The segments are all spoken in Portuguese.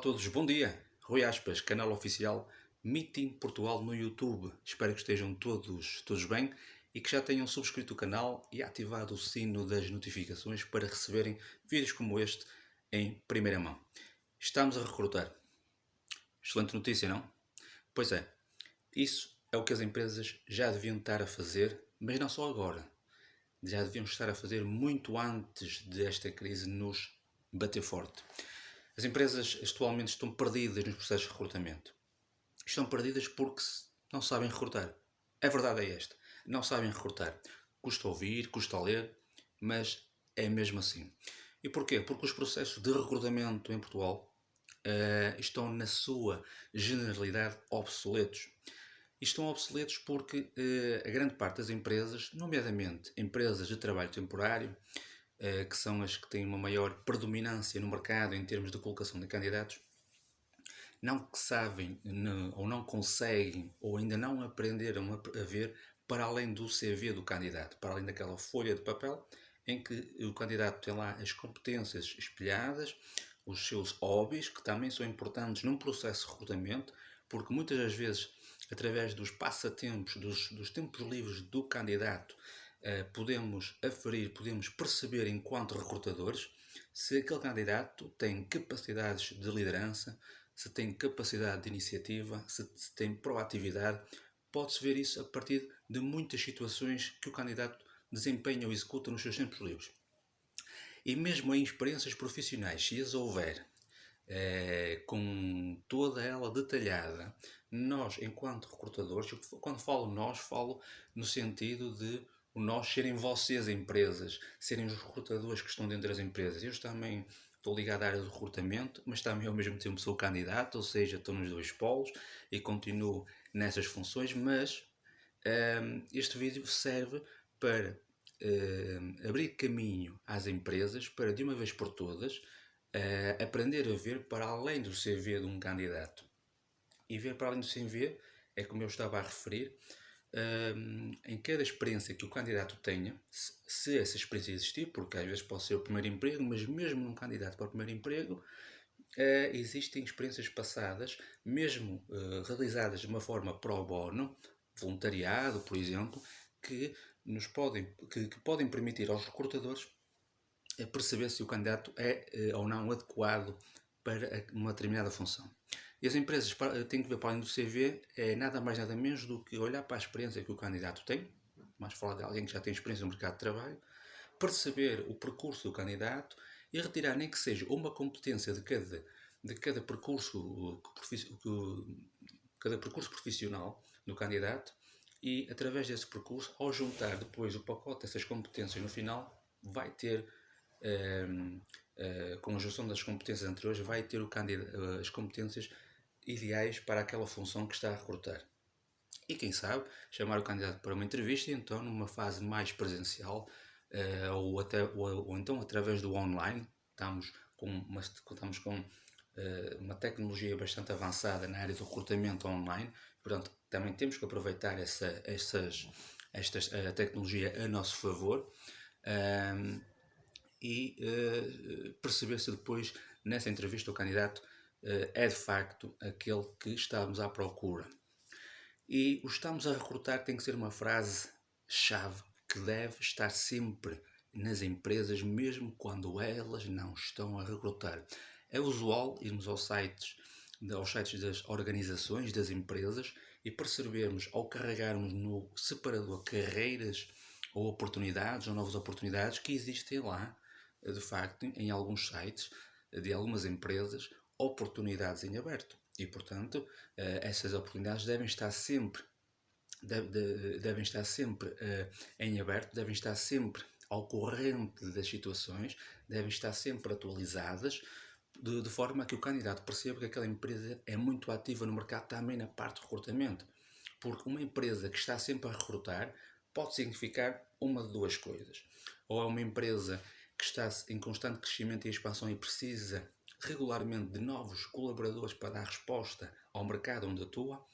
a todos, bom dia. Rui Aspas, canal oficial Meeting Portugal no YouTube. Espero que estejam todos bem e que já tenham subscrito o canal e ativado o sino das notificações para receberem vídeos como este em primeira mão. Estamos a recrutar. Excelente notícia, não? Pois é, isso é o que as empresas já deviam estar a fazer, mas não só agora. Já deviam estar a fazer muito antes desta crise nos bater forte. As empresas atualmente estão perdidas nos processos de recrutamento. Estão perdidas porque não sabem recrutar. A verdade é esta. Não sabem recrutar. Custa ouvir, custa ler, mas é mesmo assim. E porquê? Porque os processos de recrutamento em Portugal estão, na sua generalidade, obsoletos. E estão obsoletos porque a grande parte das empresas, nomeadamente empresas de trabalho temporário, que são as que têm uma maior predominância no mercado em termos de colocação de candidatos, não sabem ou não conseguem ou ainda não aprenderam a ver para além do CV do candidato, para além daquela folha de papel em que o candidato tem lá as competências espelhadas, os seus hobbies, que também são importantes num processo de recrutamento, porque muitas das vezes, através dos passatempos, dos tempos livres do candidato, podemos aferir, podemos perceber enquanto recrutadores se aquele candidato tem capacidades de liderança, se tem capacidade de iniciativa, se tem proatividade. Pode-se ver isso a partir de muitas situações que o candidato desempenha ou executa nos seus tempos livres. E mesmo em experiências profissionais, se as houver, com toda ela detalhada, nós, enquanto recrutadores, quando falo nós, falo no sentido de nós serem vocês empresas, serem os recrutadores que estão dentro das empresas. Eu também estou ligado à área do recrutamento, mas também ao mesmo tempo sou candidato, ou seja, estou nos dois polos e continuo nessas funções, mas este vídeo serve para abrir caminho às empresas para, de uma vez por todas, aprender a ver para além do CV de um candidato. E ver para além do CV é como eu estava a referir, em cada experiência que o candidato tenha, se essa experiência existir, porque às vezes pode ser o primeiro emprego, mas mesmo num candidato para o primeiro emprego, existem experiências passadas, mesmo realizadas de uma forma pro bono, voluntariado, por exemplo, que podem permitir aos recrutadores perceber se o candidato é ou não adequado para uma determinada função. E as empresas têm que ver para além do CV nada mais nada menos do que olhar para a experiência que o candidato tem, mais falar de alguém que já tem experiência no mercado de trabalho, perceber o percurso do candidato e retirar nem que seja uma competência de cada percurso, cada percurso profissional do candidato e através desse percurso, ao juntar depois o pacote dessas competências no final, vai ter com a junção das competências anteriores, vai ter as competências ideais para aquela função que está a recrutar. E quem sabe, chamar o candidato para uma entrevista e então numa fase mais presencial ou então através do online, estamos com uma tecnologia bastante avançada na área do recrutamento online, portanto também temos que aproveitar esta tecnologia a nosso favor e perceber se depois nessa entrevista o candidato é de facto aquele que estamos à procura. E o estamos a recrutar tem que ser uma frase-chave que deve estar sempre nas empresas, mesmo quando elas não estão a recrutar. É usual irmos aos sites das organizações, das empresas, e percebermos, ao carregarmos no separador carreiras ou oportunidades, ou novas oportunidades, que existem lá, de facto, em alguns sites de algumas empresas, oportunidades em aberto. E, portanto, essas oportunidades devem estar sempre em aberto, devem estar sempre ao corrente das situações, devem estar sempre atualizadas, de forma que o candidato perceba que aquela empresa é muito ativa no mercado também na parte de recrutamento. Porque uma empresa que está sempre a recrutar pode significar uma de duas coisas. Ou é uma empresa que está em constante crescimento e expansão e precisa regularmente de novos colaboradores para dar resposta ao mercado onde atua,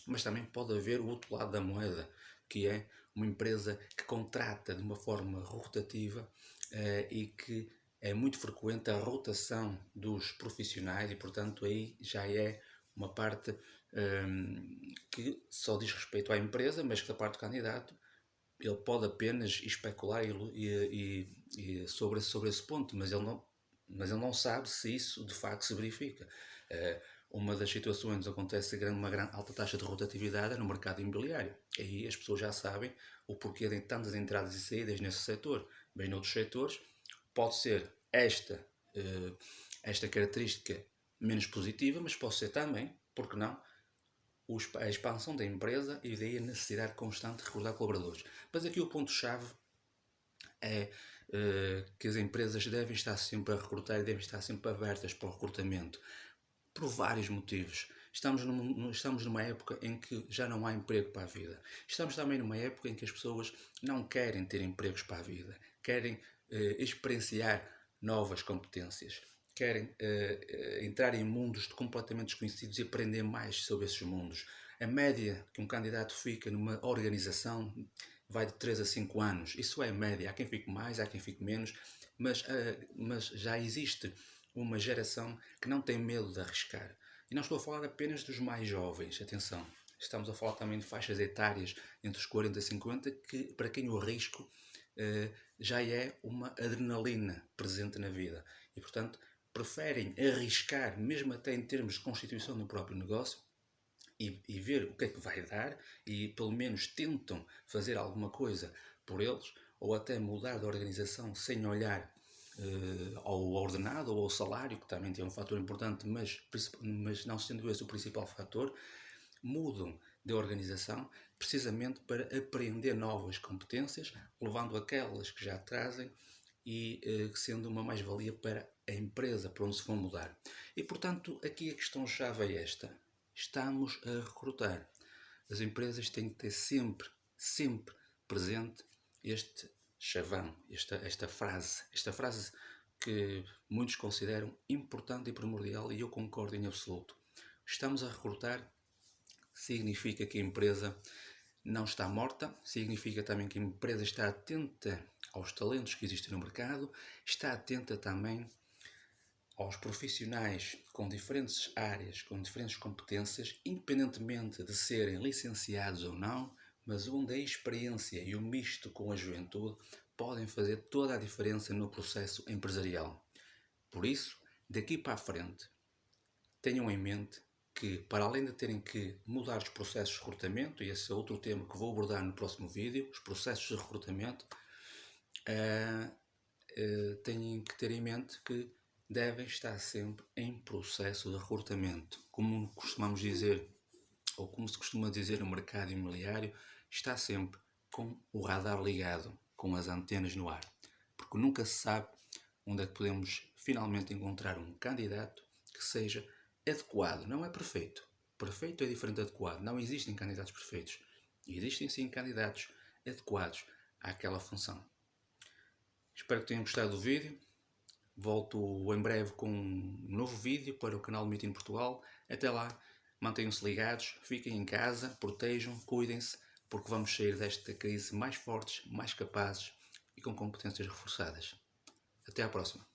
mas também pode haver o outro lado da moeda, que é uma empresa que contrata de uma forma rotativa e que é muito frequente a rotação dos profissionais e, portanto, aí já é uma parte que só diz respeito à empresa, mas que da parte do candidato ele pode apenas especular sobre esse ponto, mas ele não sabe se isso de facto se verifica. Uma das situações onde acontece uma alta taxa de rotatividade é no mercado imobiliário. Aí as pessoas já sabem o porquê de tantas entradas e saídas nesse setor. Mas noutros setores pode ser esta característica menos positiva, mas pode ser também, porque não, a expansão da empresa e daí a necessidade constante de recrutar colaboradores. Mas aqui o ponto-chave é que as empresas devem estar sempre a recrutar e devem estar sempre abertas para o recrutamento, por vários motivos. Estamos numa época em que já não há emprego para a vida. Estamos também numa época em que as pessoas não querem ter empregos para a vida, querem experienciar novas competências, querem entrar em mundos completamente desconhecidos e aprender mais sobre esses mundos. A média que um candidato fica numa organização vai de 3 a 5 anos. Isso é a média. Há quem fique mais, há quem fique menos, mas já existe uma geração que não tem medo de arriscar. E não estou a falar apenas dos mais jovens, atenção. Estamos a falar também de faixas etárias entre os 40 e 50, que, para quem o risco já é uma adrenalina presente na vida. E, portanto, preferem arriscar, mesmo até em termos de constituição do próprio negócio, e ver o que é que vai dar, e pelo menos tentam fazer alguma coisa por eles, ou até mudar de organização sem olhar ao ordenado ou ao salário, que também tem um fator importante, mas não sendo esse o principal fator, mudam de organização precisamente para aprender novas competências, levando aquelas que já trazem e sendo uma mais-valia para a empresa para onde se vão mudar. E, portanto, aqui a questão-chave é esta. Estamos a recrutar. As empresas têm que ter sempre, sempre presente este chavão, esta frase que muitos consideram importante e primordial e eu concordo em absoluto. Estamos a recrutar significa que a empresa não está morta, significa também que a empresa está atenta aos talentos que existem no mercado, está atenta também aos profissionais com diferentes áreas, com diferentes competências, independentemente de serem licenciados ou não, mas onde a experiência e o misto com a juventude podem fazer toda a diferença no processo empresarial. Por isso, daqui para a frente, tenham em mente que, para além de terem que mudar os processos de recrutamento, e esse é outro tema que vou abordar no próximo vídeo, os processos de recrutamento, têm que ter em mente que devem estar sempre em processo de recrutamento. Como costumamos dizer, ou como se costuma dizer no mercado imobiliário, está sempre com o radar ligado, com as antenas no ar. Porque nunca se sabe onde é que podemos finalmente encontrar um candidato que seja adequado. Não é perfeito. Perfeito é diferente de adequado. Não existem candidatos perfeitos. Existem sim candidatos adequados àquela função. Espero que tenham gostado do vídeo. Volto em breve com um novo vídeo para o canal Meeting Portugal. Até lá, mantenham-se ligados, fiquem em casa, protejam, cuidem-se, porque vamos sair desta crise mais fortes, mais capazes e com competências reforçadas. Até à próxima.